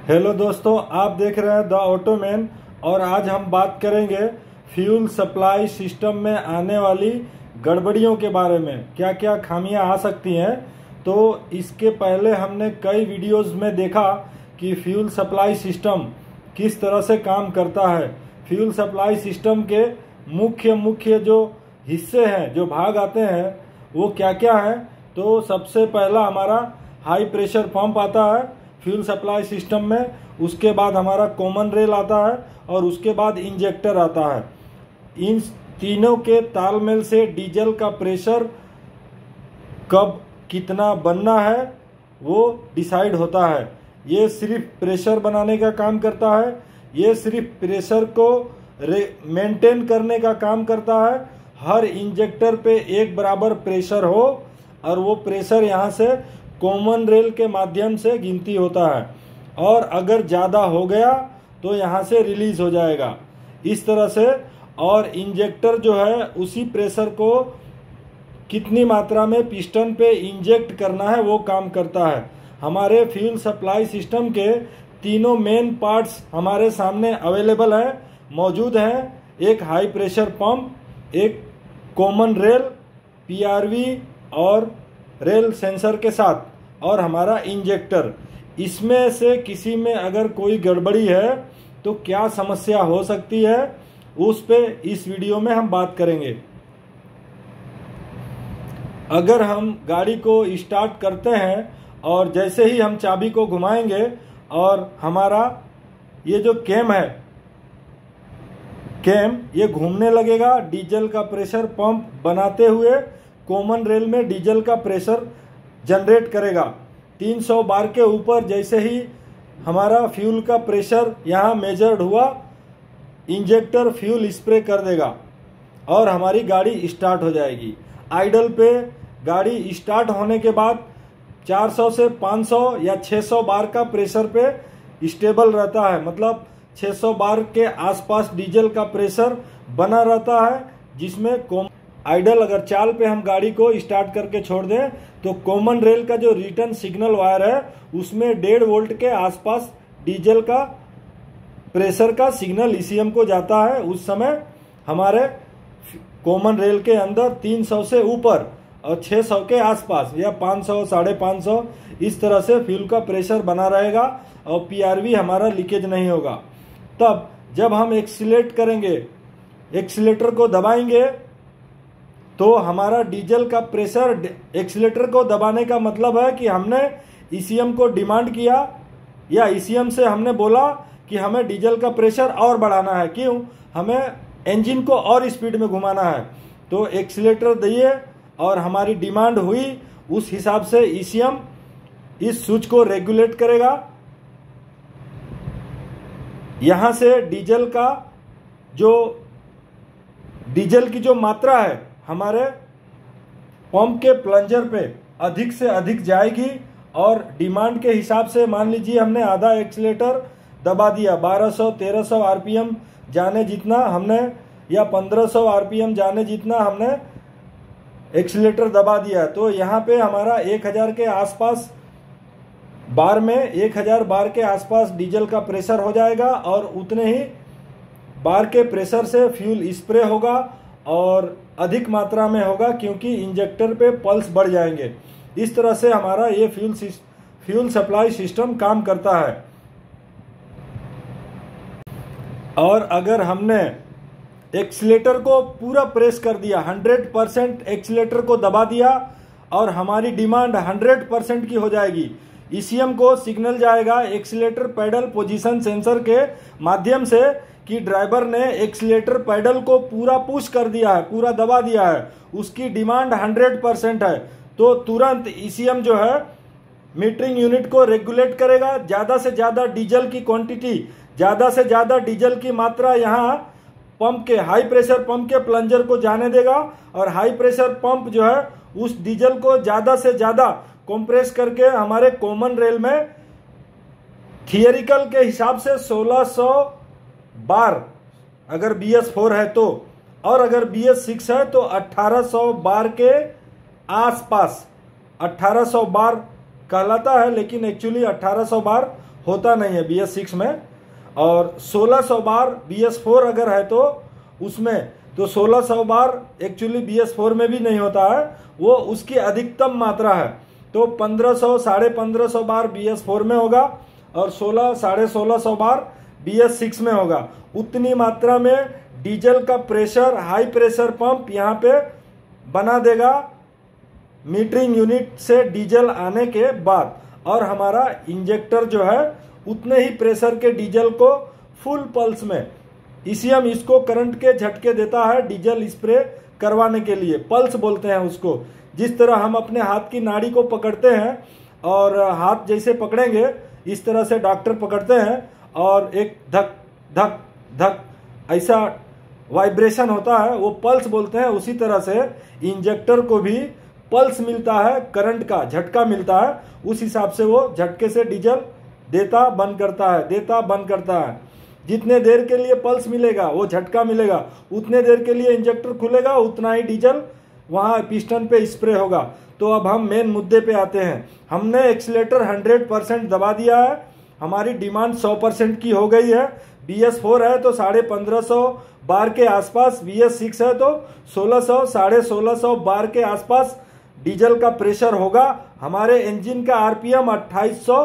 Hello दोस्तों, आप देख रहे हैं द ऑटोमैन। और आज हम बात करेंगे फ्यूल सप्लाई सिस्टम में आने वाली गड़बड़ियों के बारे में, क्या क्या खामियां आ सकती हैं। तो इसके पहले हमने कई वीडियोस में देखा कि फ्यूल सप्लाई सिस्टम किस तरह से काम करता है। फ्यूल सप्लाई सिस्टम के मुख्य मुख्य जो हिस्से हैं, जो भाग आते हैं, वो क्या क्या हैं। तो सबसे पहला हमारा हाई प्रेशर पंप आता है फ्यूल सप्लाई सिस्टम में। उसके बाद हमारा कॉमन रेल आता है और उसके बाद इंजेक्टर आता है। इन तीनों के तालमेल से डीजल का प्रेशर कब कितना बनना है वो डिसाइड होता है। ये सिर्फ प्रेशर बनाने का काम करता है, ये सिर्फ प्रेशर को मेंटेन करने का काम करता है। हर इंजेक्टर पे एक बराबर प्रेशर हो और वो प्रेशर यहाँ से कॉमन रेल के माध्यम से गिनती होता है, और अगर ज़्यादा हो गया तो यहाँ से रिलीज हो जाएगा इस तरह से। और इंजेक्टर जो है उसी प्रेशर को कितनी मात्रा में पिस्टन पे इंजेक्ट करना है वो काम करता है। हमारे फ्यूल सप्लाई सिस्टम के तीनों मेन पार्ट्स हमारे सामने अवेलेबल है, मौजूद हैं। एक हाई प्रेशर पंप, एक कॉमन रेल, पीआरवी और रेल सेंसर के साथ, और हमारा इंजेक्टर। इसमें से किसी में अगर कोई गड़बड़ी है तो क्या समस्या हो सकती है, उस पे इस वीडियो में हम बात करेंगे। अगर हम गाड़ी को स्टार्ट करते हैं और जैसे ही हम चाबी को घुमाएंगे और हमारा ये जो कैम है, कैम ये घूमने लगेगा, डीजल का प्रेशर पंप बनाते हुए कॉमन रेल में डीजल का प्रेशर जनरेट करेगा। 300 बार के ऊपर जैसे ही हमारा फ्यूल का प्रेशर यहाँ मेजर्ड हुआ, इंजेक्टर फ्यूल स्प्रे कर देगा और हमारी गाड़ी स्टार्ट हो जाएगी। आइडल पे गाड़ी स्टार्ट होने के बाद 400 से 500 या 600 बार का प्रेशर पे स्टेबल रहता है, मतलब 600 बार के आसपास डीजल का प्रेशर बना रहता है। जिसमें आइडल अगर चाल पे हम गाड़ी को स्टार्ट करके छोड़ दें तो कॉमन रेल का जो रिटर्न सिग्नल वायर है उसमें 1.5 वोल्ट के आसपास डीजल का प्रेशर का सिग्नल ईसीएम को जाता है। उस समय हमारे कॉमन रेल के अंदर 300 से ऊपर और 600 के आसपास या 500 550 इस तरह से फ्यूल का प्रेशर बना रहेगा और पीआरवी हमारा लीकेज नहीं होगा। तब जब हम एक्सीलेट करेंगे, एक्सीलेटर को दबाएंगे, तो हमारा डीजल का प्रेशर, एक्सीलेटर को दबाने का मतलब है कि हमने ईसीएम को डिमांड किया या ईसीएम से हमने बोला कि हमें डीजल का प्रेशर और बढ़ाना है। क्यों? हमें इंजन को और स्पीड में घुमाना है। तो एक्सीलेटर दिए और हमारी डिमांड हुई, उस हिसाब से ईसीएम इस स्विच को रेगुलेट करेगा। यहां से डीजल की जो मात्रा है हमारे पंप के प्लंजर पे अधिक से अधिक जाएगी, और डिमांड के हिसाब से मान लीजिए हमने आधा एक्सीलेटर दबा दिया, 1200-1300 आरपीएम जाने जितना हमने या 1500 आरपीएम जाने जितना हमने एक्सीलेटर दबा दिया, तो यहाँ पे हमारा 1000 के आसपास बार में 1000 बार के आसपास डीजल का प्रेशर हो जाएगा, और उतने ही बार के प्रेशर से फ्यूल स्प्रे होगा और अधिक मात्रा में होगा, क्योंकि इंजेक्टर पे पल्स बढ़ जाएंगे। इस तरह से हमारा ये फ्यूल सप्लाई सिस्टम काम करता है। और अगर हमने एक्सीलेटर को पूरा प्रेस कर दिया, 100% एक्सीलेटर को दबा दिया, और हमारी डिमांड 100% की हो जाएगी, ईसीएम को सिग्नल जाएगा एक्सीलेटर पैडल पोजीशन सेंसर के माध्यम से कि ड्राइवर ने एक्सीलेटर पैडल को पूरा पुश कर दिया है, पूरा दबा दिया है, उसकी डिमांड 100% है। तो तुरंत ईसीएम जो है मीटरिंग यूनिट को रेगुलेट करेगा, ज्यादा से ज्यादा डीजल की क्वांटिटी, ज्यादा से ज्यादा डीजल की मात्रा यहाँ पंप के, हाई प्रेशर पंप के प्लंजर को जाने देगा, और हाई प्रेशर पंप जो है उस डीजल को ज्यादा से ज्यादा कंप्रेस करके हमारे कॉमन रेल में थियरिकल के हिसाब से 1600 बार अगर BS4 है तो, और अगर BS6 है तो 1800 बार के आसपास, 1800 बार कहलाता है लेकिन एक्चुअली 1800 बार होता नहीं है BS6 में। और 1600 बार BS4 अगर है तो उसमें तो 1600 बार एक्चुअली BS4 में भी नहीं होता है, वो उसकी अधिकतम मात्रा है। तो 1500 1550 बार BS4 में होगा और 1600 बार BS6 में होगा। उतनी मात्रा में डीजल का प्रेशर हाई प्रेशर पंप यहाँ पे बना देगा मीटरिंग यूनिट से डीजल आने के बाद, और हमारा इंजेक्टर जो है उतने ही प्रेशर के डीजल को फुल पल्स में ईसीएम इसको करंट के झटके देता है डीजल स्प्रे करवाने के लिए। पल्स बोलते हैं उसको। जिस तरह हम अपने हाथ की नाड़ी को पकड़ते हैं और हाथ जैसे पकड़ेंगे इस तरह से डॉक्टर पकड़ते हैं और एक धक धक धक ऐसा वाइब्रेशन होता है, वो पल्स बोलते हैं। उसी तरह से इंजेक्टर को भी पल्स मिलता है, करंट का झटका मिलता है, उस हिसाब से वो झटके से डीजल देता बंद करता है, देता बंद करता है। जितने देर के लिए पल्स मिलेगा वो झटका मिलेगा, उतने देर के लिए इंजेक्टर खुलेगा, उतना ही डीजल वहाँ पिस्टन पे स्प्रे होगा। तो अब हम मेन मुद्दे पे आते हैं। हमने एक्सीलेटर 100% दबा दिया है, हमारी डिमांड 100% की हो गई है। BS4 है तो 1550 बार के आसपास, BS6 है तो 1600 1650 बार के आसपास डीजल का प्रेशर होगा। हमारे इंजन का RPM 2800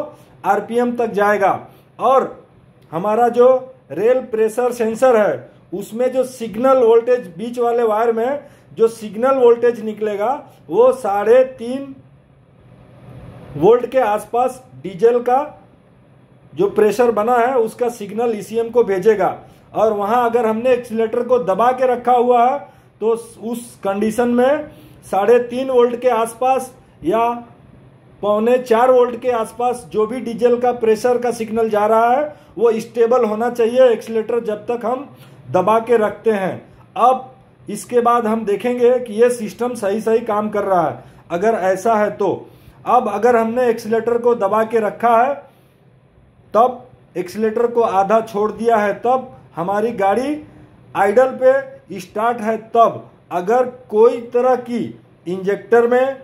RPM तक जाएगा। और हमारा जो रेल प्रेशर सेंसर है उसमें जो सिग्नल वोल्टेज बीच वाले वायर में जो सिग्नल वोल्टेज निकलेगा वो 3.5 वोल्ट के आसपास डीजल का जो प्रेशर बना है उसका सिग्नल ईसीएम को भेजेगा। और वहां अगर हमने एक्सीलेटर को दबा के रखा हुआ है तो उस कंडीशन में 3.5 वोल्ट के आसपास या 3.25 वोल्ट के आसपास जो भी डीजल का प्रेशर का सिग्नल जा रहा है वो स्टेबल होना चाहिए एक्सीलेटर जब तक हम दबा के रखते हैं। अब इसके बाद हम देखेंगे कि ये सिस्टम सही सही काम कर रहा है। अगर ऐसा है तो अब अगर हमने एक्सीलेटर को दबा के रखा है, तब एक्सीलेटर को आधा छोड़ दिया है, तब हमारी गाड़ी आइडल पे स्टार्ट है, तब अगर कोई तरह की इंजेक्टर में,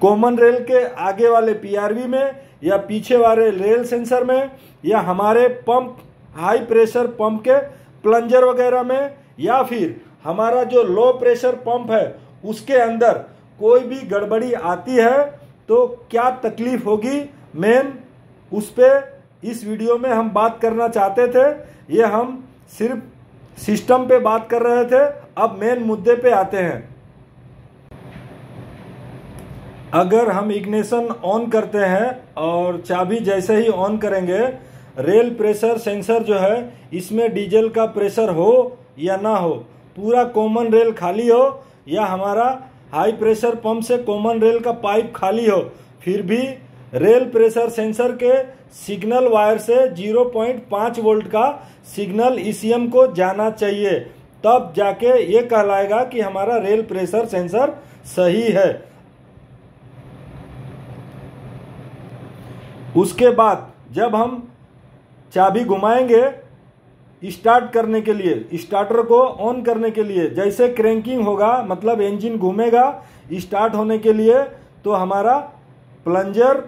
कॉमन रेल के आगे वाले PRV में या पीछे वाले रेल सेंसर में या हमारे पंप हाई प्रेशर पंप के प्लंजर वगैरह में या फिर हमारा जो लो प्रेशर पंप है उसके अंदर कोई भी गड़बड़ी आती है तो क्या तकलीफ होगी, मेन उस पे इस वीडियो में हम बात करना चाहते थे। ये हम सिर्फ सिस्टम पे बात कर रहे थे, अब मेन मुद्दे पे आते हैं। अगर हम इग्निशन ऑन करते हैं और चाबी जैसे ही ऑन करेंगे, रेल प्रेशर सेंसर जो है इसमें डीजल का प्रेशर हो या ना हो, पूरा कॉमन रेल खाली हो या हमारा हाई प्रेशर पंप से कॉमन रेल का पाइप खाली हो, फिर भी रेल प्रेशर सेंसर के सिग्नल वायर से 0.5 वोल्ट का सिग्नल ईसीएम को जाना चाहिए, तब जाके ये कहलाएगा कि हमारा रेल प्रेशर सेंसर सही है। उसके बाद जब हम चाबी घुमाएंगे स्टार्ट करने के लिए, स्टार्टर को ऑन करने के लिए, जैसे क्रैंकिंग होगा मतलब इंजन घूमेगा स्टार्ट होने के लिए, तो हमारा प्लंजर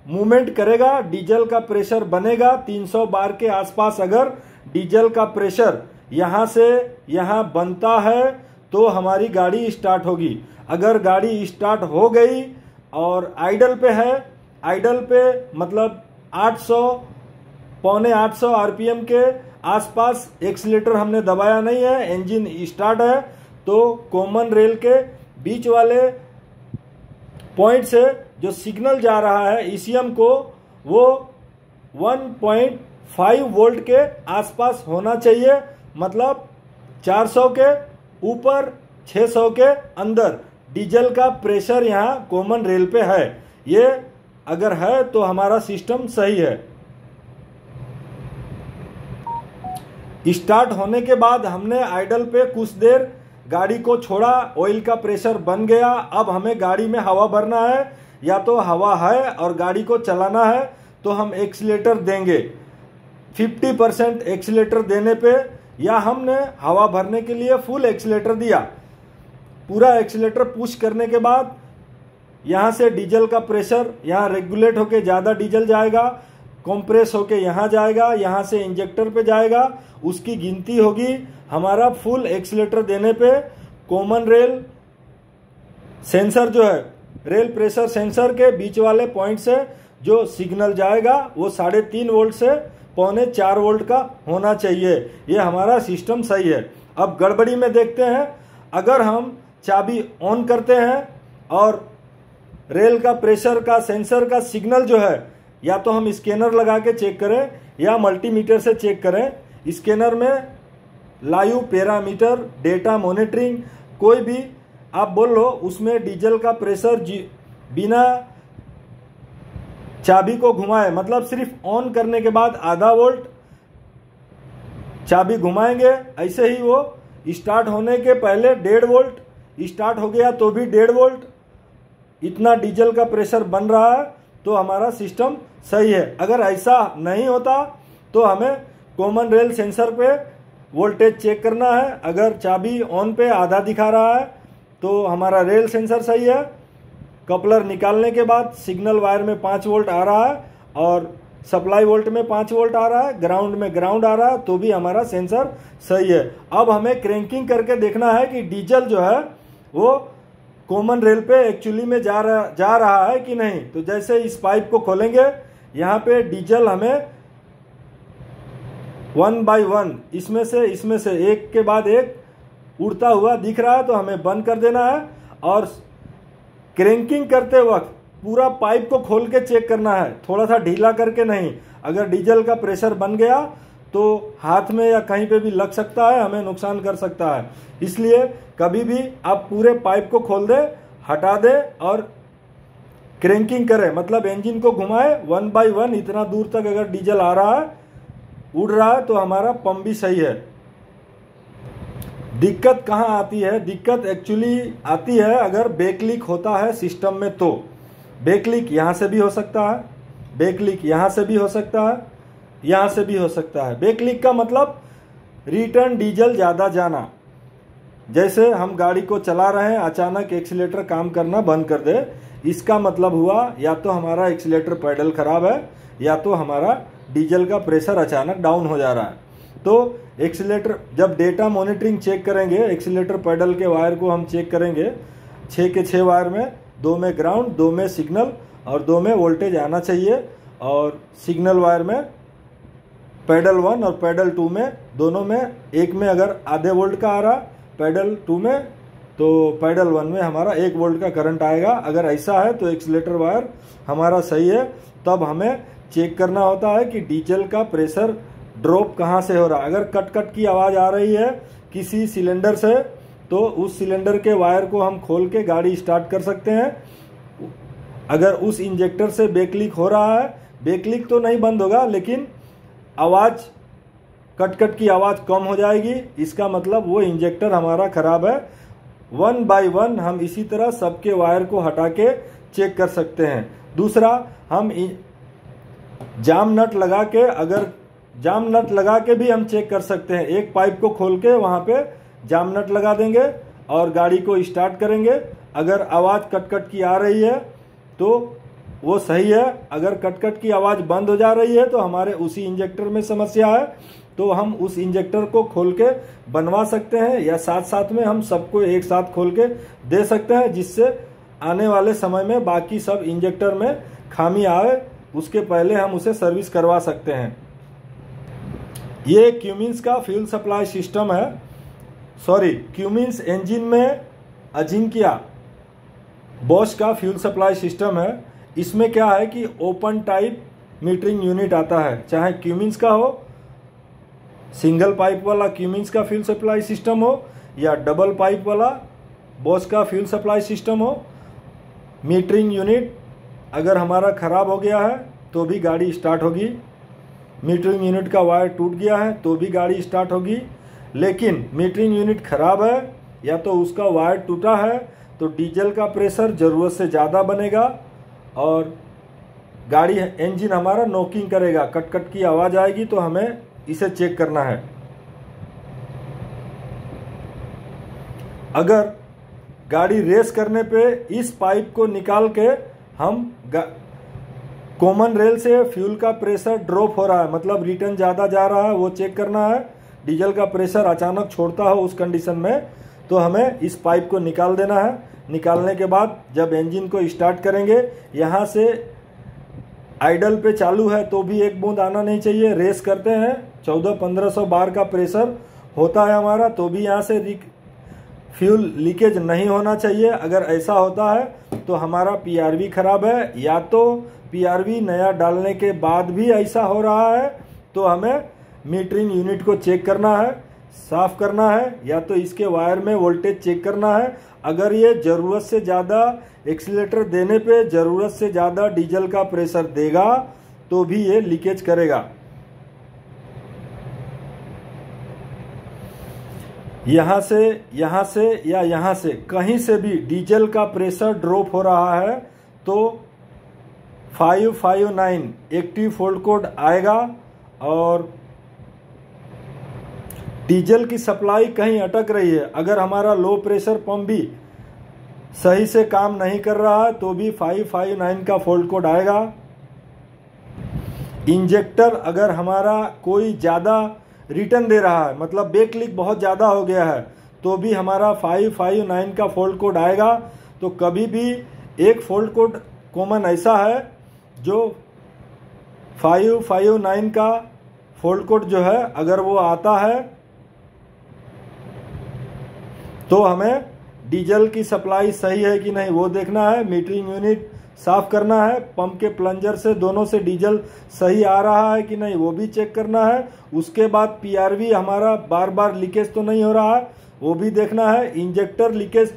मूवमेंट करेगा, डीजल का प्रेशर बनेगा 300 बार के आसपास। अगर डीजल का प्रेशर यहाँ से यहाँ बनता है तो हमारी गाड़ी स्टार्ट होगी। अगर गाड़ी स्टार्ट हो गई और आइडल पे है, आइडल पे मतलब 800 पौने 800 RPM के आसपास एक्सीलेटर हमने दबाया नहीं है, इंजन स्टार्ट है, तो कॉमन रेल के बीच वाले पॉइंट से जो सिग्नल जा रहा है ईसीएम को वो 1.5 वोल्ट के आसपास होना चाहिए, मतलब 400 के ऊपर 600 के अंदर डीजल का प्रेशर यहाँ कॉमन रेल पे है। ये अगर है तो हमारा सिस्टम सही है। स्टार्ट होने के बाद हमने आइडल पे कुछ देर गाड़ी को छोड़ा, ऑयल का प्रेशर बन गया। अब हमें गाड़ी में हवा भरना है, या तो हवा है और गाड़ी को चलाना है तो हम एक्सीलेटर देंगे 50% एक्सीलेटर देने पे, या हमने हवा भरने के लिए फुल एक्सीलेटर दिया। पूरा एक्सीलेटर पुश करने के बाद यहाँ से डीजल का प्रेशर यहाँ रेगुलेट होके ज़्यादा डीजल जाएगा, कंप्रेस होके यहाँ जाएगा, यहाँ से इंजेक्टर पे जाएगा, उसकी गिनती होगी। हमारा फुल एक्सीलेटर देने पे कॉमन रेल सेंसर जो है, रेल प्रेशर सेंसर के बीच वाले पॉइंट से जो सिग्नल जाएगा वो 3.5 वोल्ट से 3.25 वोल्ट का होना चाहिए। ये हमारा सिस्टम सही है। अब गड़बड़ी में देखते हैं, अगर हम चाबी ऑन करते हैं और रेल का प्रेशर का सेंसर का सिग्नल जो है, या तो हम स्कैनर लगा के चेक करें या मल्टीमीटर से चेक करें। स्कैनर में लाइव पैरामीटर डेटा मॉनिटरिंग कोई भी आप बोल लो, उसमें डीजल का प्रेशर बिना चाबी को घुमाए, मतलब सिर्फ ऑन करने के बाद आधा वोल्ट चाबी घुमाएंगे, ऐसे ही वो स्टार्ट होने के पहले 1.5 वोल्ट, स्टार्ट हो गया तो भी 1.5 वोल्ट, इतना डीजल का प्रेशर बन रहा है तो हमारा सिस्टम सही है। अगर ऐसा नहीं होता तो हमें कॉमन रेल सेंसर पे वोल्टेज चेक करना है। अगर चाबी ऑन पे आधा दिखा रहा है तो हमारा रेल सेंसर सही है। कपलर निकालने के बाद सिग्नल वायर में 5 वोल्ट आ रहा है और सप्लाई वोल्ट में 5 वोल्ट आ रहा है, ग्राउंड में ग्राउंड आ रहा है, तो भी हमारा सेंसर सही है। अब हमें क्रैंकिंग करके देखना है कि डीजल जो है वो कॉमन रेल पे एक्चुअली में जा रहा है कि नहीं। तो जैसे इस पाइप को खोलेंगे, यहाँ पे डीजल हमें 1 बाय 1 इसमें से एक के बाद एक उड़ता हुआ दिख रहा है, तो हमें बंद कर देना है और क्रैंकिंग करते वक्त पूरा पाइप को खोल के चेक करना है, थोड़ा सा ढीला करके नहीं। अगर डीजल का प्रेशर बन गया तो हाथ में या कहीं पे भी लग सकता है, हमें नुकसान कर सकता है। इसलिए कभी भी आप पूरे पाइप को खोल दे, हटा दे और क्रैंकिंग करें, मतलब इंजन को घुमाए 1 बाय 1 इतना दूर तक अगर डीजल आ रहा है, उड़ रहा है, तो हमारा पंप भी सही है। दिक्कत कहाँ आती है? दिक्कत एक्चुअली आती है अगर बैकलीक होता है सिस्टम में। तो बैकलीक यहाँ से भी हो सकता है, बैकलीक यहाँ से भी हो सकता है, यहाँ से भी हो सकता है। बैकलीक का मतलब रिटर्न डीजल ज़्यादा जाना। जैसे हम गाड़ी को चला रहे हैं, अचानक एक्सीलेटर काम करना बंद कर दे, इसका मतलब हुआ या तो हमारा एक्सीलेटर पैडल खराब है या तो हमारा डीजल का प्रेशर अचानक डाउन हो जा रहा है। तो एक्सीलेटर जब डेटा मॉनिटरिंग चेक करेंगे, एक्सीलेटर पैडल के वायर को हम चेक करेंगे, 6 के 6 वायर में 2 में ग्राउंड, 2 में सिग्नल और 2 में वोल्टेज आना चाहिए। और सिग्नल वायर में पैडल 1 और पैडल 2 में, दोनों में, एक में अगर आधे वोल्ट का आ रहा पैडल 2 में, तो पैडल 1 में हमारा 1 वोल्ट का करंट आएगा। अगर ऐसा है तो एक्सीलेटर वायर हमारा सही है। तब हमें चेक करना होता है कि डीजल का प्रेशर ड्रॉप कहाँ से हो रहा है। अगर कट कट की आवाज़ आ रही है किसी सिलेंडर से, तो उस सिलेंडर के वायर को हम खोल के गाड़ी स्टार्ट कर सकते हैं। अगर उस इंजेक्टर से बैकलीक हो रहा है, बैकलीक तो नहीं बंद होगा लेकिन आवाज़, कट कट की आवाज़ कम हो जाएगी, इसका मतलब वो इंजेक्टर हमारा खराब है। 1 बाय 1 हम इसी तरह सबके वायर को हटा के चेक कर सकते हैं। दूसरा, हम जाम नट लगा के, अगर जाम नट लगा के भी हम चेक कर सकते हैं। एक पाइप को खोल के वहाँ पे जाम नट लगा देंगे और गाड़ी को स्टार्ट करेंगे। अगर आवाज़ कट कट की आ रही है तो वो सही है। अगर कट कट की आवाज़ बंद हो जा रही है तो हमारे उसी इंजेक्टर में समस्या है, तो हम उस इंजेक्टर को खोल के बनवा सकते हैं, या साथ साथ में हम सबको एक साथ खोल के दे सकते हैं, जिससे आने वाले समय में बाकी सब इंजेक्टर में खामी आए उसके पहले हम उसे सर्विस करवा सकते हैं। ये क्यूमिंस का फ्यूल सप्लाई सिस्टम है, क्यूमिंस इंजन में अजिंक्या बॉश का फ्यूल सप्लाई सिस्टम है। इसमें क्या है कि ओपन टाइप मीटरिंग यूनिट आता है, चाहे क्यूमिंस का हो, सिंगल पाइप वाला क्यूमिंस का फ्यूल सप्लाई सिस्टम हो, या डबल पाइप वाला बॉश का फ्यूल सप्लाई सिस्टम हो। मीटरिंग यूनिट अगर हमारा ख़राब हो गया है तो भी गाड़ी स्टार्ट होगी, मीटरिंग यूनिट का वायर टूट गया है तो भी गाड़ी स्टार्ट होगी। लेकिन मीटरिंग यूनिट ख़राब है या तो उसका वायर टूटा है तो डीजल का प्रेशर ज़रूरत से ज़्यादा बनेगा और गाड़ी इंजन हमारा नॉकिंग करेगा, कट कट की आवाज़ आएगी, तो हमें इसे चेक करना है। अगर गाड़ी रेस करने पे इस पाइप को निकाल के हम कॉमन रेल से फ्यूल का प्रेशर ड्रॉप हो रहा है, मतलब रिटर्न ज़्यादा जा रहा है, वो चेक करना है। डीजल का प्रेशर अचानक छोड़ता हो उस कंडीशन में तो हमें इस पाइप को निकाल देना है। निकालने के बाद जब इंजन को स्टार्ट करेंगे, यहाँ से आइडल पे चालू है तो भी एक बूंद आना नहीं चाहिए। रेस करते हैं 1400-1500 बार का प्रेशर होता है हमारा, तो भी यहाँ से फ्यूल लीकेज नहीं होना चाहिए। अगर ऐसा होता है तो हमारा पीआरवी खराब है, या तो पीआरवी नया डालने के बाद भी ऐसा हो रहा है तो हमें मीटरिंग यूनिट को चेक करना है, साफ करना है, या तो इसके वायर में वोल्टेज चेक करना है। अगर ये ज़रूरत से ज़्यादा एक्सीलेटर देने पे ज़रूरत से ज़्यादा डीजल का प्रेशर देगा तो भी ये लीकेज करेगा। यहाँ से या यहाँ से कहीं से भी डीजल का प्रेशर ड्रॉप हो रहा है तो 559 एक्टिव फॉल्ट कोड आएगा। और डीजल की सप्लाई कहीं अटक रही है, अगर हमारा लो प्रेशर पंप भी सही से काम नहीं कर रहा है तो भी 559 का फॉल्ट कोड आएगा। इंजेक्टर अगर हमारा कोई ज़्यादा रिटर्न दे रहा है, मतलब बैक लीक बहुत ज़्यादा हो गया है, तो भी हमारा 559 का फॉल्ट कोड आएगा। तो कभी भी एक फॉल्ट कोड कॉमन ऐसा है जो 559 का फॉल्ट कोड जो है अगर वो आता है तो हमें डीजल की सप्लाई सही है कि नहीं वो देखना है। मीटरिंग यूनिट साफ करना है, पंप के प्लंजर से दोनों से डीजल सही आ रहा है कि नहीं वो भी चेक करना है। उसके बाद पीआरवी हमारा बार बार लीकेज तो नहीं हो रहा है वो भी देखना है। इंजेक्टर लीकेज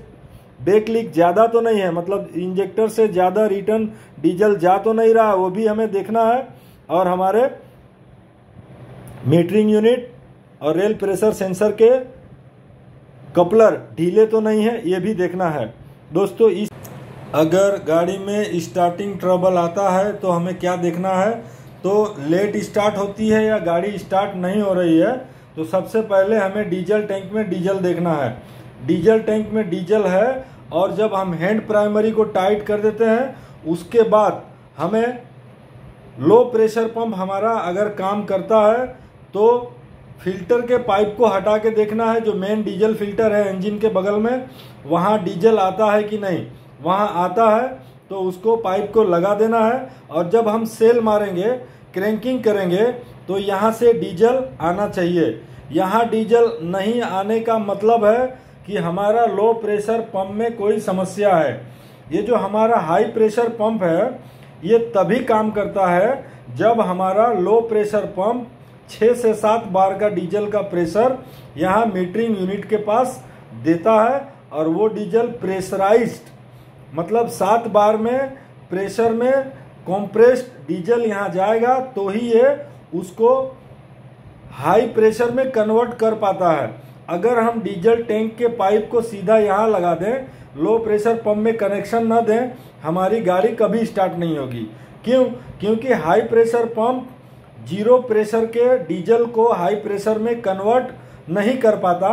बैक लीक ज़्यादा तो नहीं है, मतलब इंजेक्टर से ज़्यादा रिटर्न डीजल जा तो नहीं रहा है वो भी हमें देखना है। और हमारे मीटरिंग यूनिट और रेल प्रेशर सेंसर के कपलर ढीले तो नहीं है ये भी देखना है। दोस्तों अगर गाड़ी में स्टार्टिंग ट्रबल आता है तो हमें क्या देखना है, तो लेट स्टार्ट होती है या गाड़ी स्टार्ट नहीं हो रही है तो सबसे पहले हमें डीजल टैंक में डीजल देखना है। डीजल टैंक में डीजल है और जब हम हैंड प्राइमरी को टाइट कर देते हैं उसके बाद हमें लो प्रेशर पंप हमारा अगर काम करता है तो फिल्टर के पाइप को हटा के देखना है। जो मेन डीजल फिल्टर है इंजन के बगल में, वहाँ डीजल आता है कि नहीं, वहाँ आता है तो उसको पाइप को लगा देना है। और जब हम सेल मारेंगे, क्रैंकिंग करेंगे तो यहाँ से डीजल आना चाहिए। यहाँ डीजल नहीं आने का मतलब है कि हमारा लो प्रेशर पंप में कोई समस्या है। ये जो हमारा हाई प्रेशर पंप है ये तभी काम करता है जब हमारा लो प्रेशर पंप 6 से 7 बार का डीजल का प्रेशर यहाँ मीटरिंग यूनिट के पास देता है और वो डीजल प्रेशराइज्ड, मतलब 7 बार में प्रेशर में कॉम्प्रेस्ड डीजल यहाँ जाएगा तो ही ये उसको हाई प्रेशर में कन्वर्ट कर पाता है। अगर हम डीजल टैंक के पाइप को सीधा यहाँ लगा दें, लो प्रेशर पंप में कनेक्शन ना दें, हमारी गाड़ी कभी स्टार्ट नहीं होगी। क्यों? क्योंकि high pressure pump zero pressure के डीजल को हाई प्रेशर में कन्वर्ट नहीं कर पाता,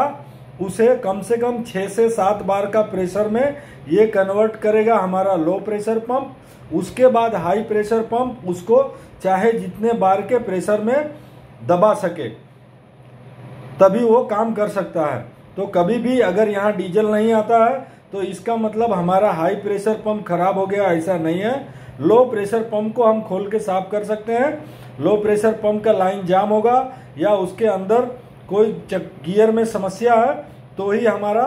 उसे कम से कम 6 से 7 बार का प्रेशर में ये कन्वर्ट करेगा हमारा लो प्रेशर पंप। उसके बाद हाई प्रेशर पंप उसको चाहे जितने बार के प्रेशर में दबा सके तभी वो काम कर सकता है। तो कभी भी अगर यहाँ डीजल नहीं आता है तो इसका मतलब हमारा हाई प्रेशर पंप खराब हो गया, ऐसा नहीं है। लो प्रेशर पंप को हम खोल के साफ कर सकते हैं। लो प्रेशर पंप का लाइन जाम होगा या उसके अंदर कोई गियर में समस्या है तो ही हमारा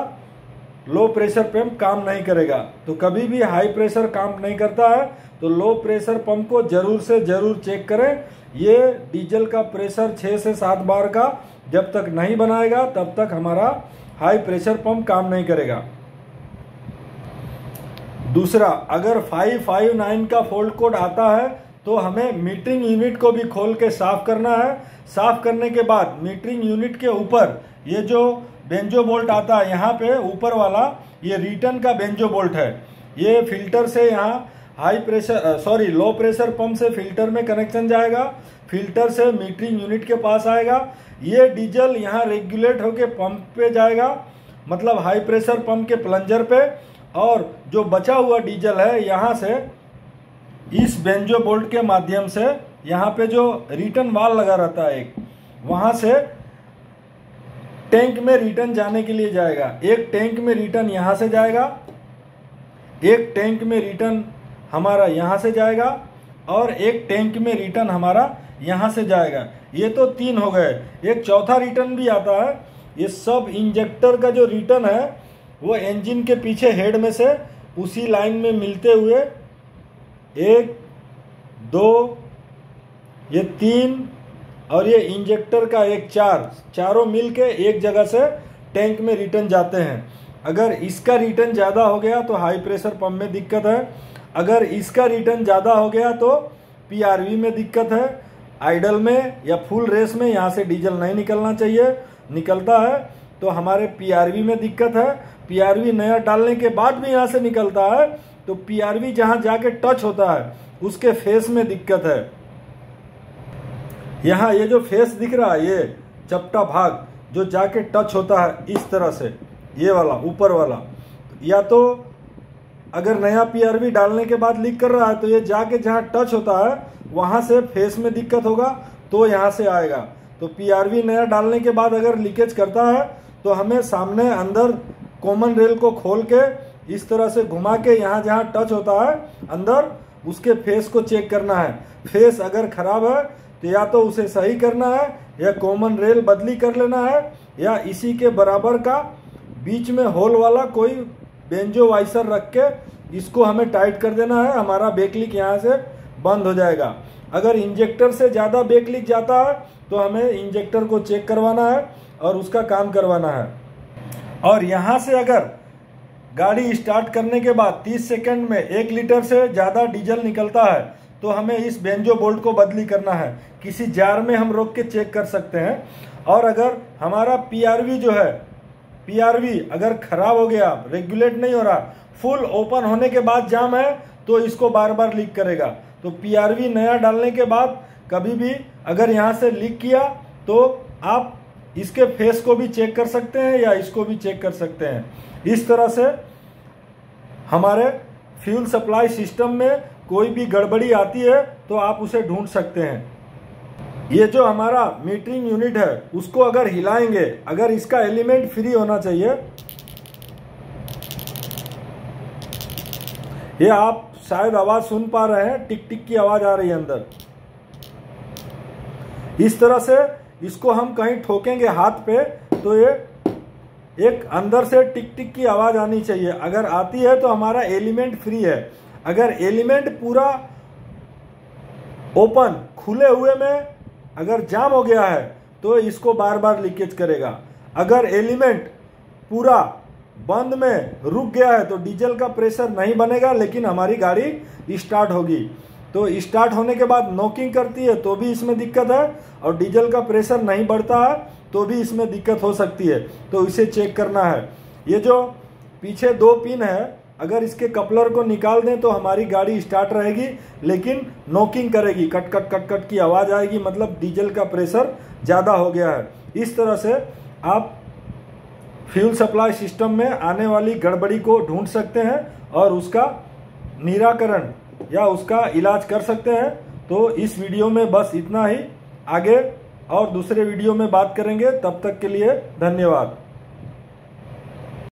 लो प्रेशर पंप काम नहीं करेगा। तो कभी भी हाई प्रेशर काम नहीं करता है तो लो प्रेशर पंप को जरूर से जरूर चेक करें। ये डीजल का प्रेशर 6 से 7 बार का जब तक नहीं बनाएगा तब तक हमारा हाई प्रेशर पंप काम नहीं करेगा। दूसरा, अगर 559 का फॉल्ट कोड आता है तो हमें मीटरिंग यूनिट को भी खोल के साफ करना है। साफ करने के बाद मीटरिंग यूनिट के ऊपर ये जो बेंजो बोल्ट आता है यहाँ पे ऊपर वाला, ये रिटर्न का बेंजो बोल्ट है। ये फिल्टर से यहाँ लो प्रेशर पंप से फिल्टर में कनेक्शन जाएगा, फिल्टर से मीटरिंग यूनिट के पास आएगा। ये डीजल यहाँ रेगुलेट होके पंप पे जाएगा मतलब हाई प्रेशर पंप के प्लंजर पे, और जो बचा हुआ डीजल है यहाँ से इस बेंजो बोल्ट के माध्यम से यहाँ पे जो रिटर्न वाल लगा रहता है एक, वहाँ से टैंक में रिटर्न जाने के लिए जाएगा। एक टैंक में रिटर्न यहाँ से जाएगा, एक टैंक में रिटर्न हमारा यहाँ से जाएगा, और एक टैंक में रिटर्न हमारा यहाँ से जाएगा। ये तो 3 हो गए। एक चौथा रिटर्न भी आता है। ये सब इंजेक्टर का जो रिटर्न है वो इंजन के पीछे हेड में से उसी लाइन में मिलते हुए 1, 2, ये 3 और ये इंजेक्टर का एक 4, चारों मिलके एक जगह से टैंक में रिटर्न जाते हैं। अगर इसका रिटर्न ज़्यादा हो गया तो हाई प्रेशर पंप में दिक्कत है। अगर इसका रिटर्न ज़्यादा हो गया तो पीआरवी में दिक्कत है। आइडल में या फुल रेस में यहाँ से डीजल नहीं निकलना चाहिए, निकलता है तो हमारे पीआरवी में दिक्कत है। पीआरवी नया डालने के बाद भी यहाँ से निकलता है तो पीआरवी जहाँ जाके टच होता है उसके फेस में दिक्कत है। यहाँ ये जो फेस दिख रहा है, ये चपटा भाग जो जाके टच होता है इस तरह से, ये वाला ऊपर वाला, या तो अगर नया पीआरवी डालने के बाद लीक कर रहा है तो ये जाके जहाँ टच होता है वहाँ से फेस में दिक्कत होगा तो यहाँ से आएगा। तो पीआरवी नया डालने के बाद अगर लीकेज करता है तो हमें सामने अंदर कॉमन रेल को खोल के इस तरह से घुमा के यहाँ जहाँ टच होता है अंदर उसके फेस को चेक करना है। फेस अगर खराब है तो या तो उसे सही करना है या कॉमन रेल बदली कर लेना है, या इसी के बराबर का बीच में होल वाला कोई बेंजो वाइसर रख के इसको हमें टाइट कर देना है। हमारा बेक लीक यहाँ से बंद हो जाएगा। अगर इंजेक्टर से ज़्यादा बेक लीक जाता है तो हमें इंजेक्टर को चेक करवाना है और उसका काम करवाना है। और यहाँ से अगर गाड़ी स्टार्ट करने के बाद 30 सेकंड में 1 लीटर से ज़्यादा डीजल निकलता है तो हमें इस बेंजो बोल्ट को बदली करना है। किसी जार में हम रोक के चेक कर सकते हैं। और अगर हमारा पीआरवी जो है, पीआरवी अगर खराब हो गया, रेगुलेट नहीं हो रहा, फुल ओपन होने के बाद जाम है तो इसको बार बार लीक करेगा। तो पीआरवी नया डालने के बाद कभी भी अगर यहाँ से लीक किया तो आप इसके फेस को भी चेक कर सकते हैं या इसको भी चेक कर सकते हैं। इस तरह से हमारे फ्यूल सप्लाई सिस्टम में कोई भी गड़बड़ी आती है तो आप उसे ढूंढ सकते हैं। ये जो हमारा मीटरिंग यूनिट है उसको अगर हिलाएंगे, अगर इसका एलिमेंट फ्री होना चाहिए, ये आप शायद आवाज सुन पा रहे हैं, टिक टिक की आवाज आ रही है अंदर। इस तरह से इसको हम कहीं ठोकेंगे हाथ पे तो ये एक अंदर से टिक टिक की आवाज आनी चाहिए। अगर आती है तो हमारा एलिमेंट फ्री है। अगर एलिमेंट पूरा ओपन खुले हुए में अगर जाम हो गया है तो इसको बार बार लीकेज करेगा। अगर एलिमेंट पूरा बंद में रुक गया है तो डीजल का प्रेशर नहीं बनेगा लेकिन हमारी गाड़ी स्टार्ट होगी। तो स्टार्ट होने के बाद नॉकिंग करती है तो भी इसमें दिक्कत है, और डीजल का प्रेशर नहीं बढ़ता है तो भी इसमें दिक्कत हो सकती है। तो इसे चेक करना है। ये जो पीछे 2 पिन है, अगर इसके कपलर को निकाल दें तो हमारी गाड़ी स्टार्ट रहेगी लेकिन नॉकिंग करेगी, कट कट कट कट की आवाज़ आएगी, मतलब डीजल का प्रेशर ज़्यादा हो गया है। इस तरह से आप फ्यूल सप्लाई सिस्टम में आने वाली गड़बड़ी को ढूंढ सकते हैं और उसका निराकरण या उसका इलाज कर सकते हैं। तो इस वीडियो में बस इतना ही। आगे और दूसरे वीडियो में बात करेंगे। तब तक के लिए धन्यवाद।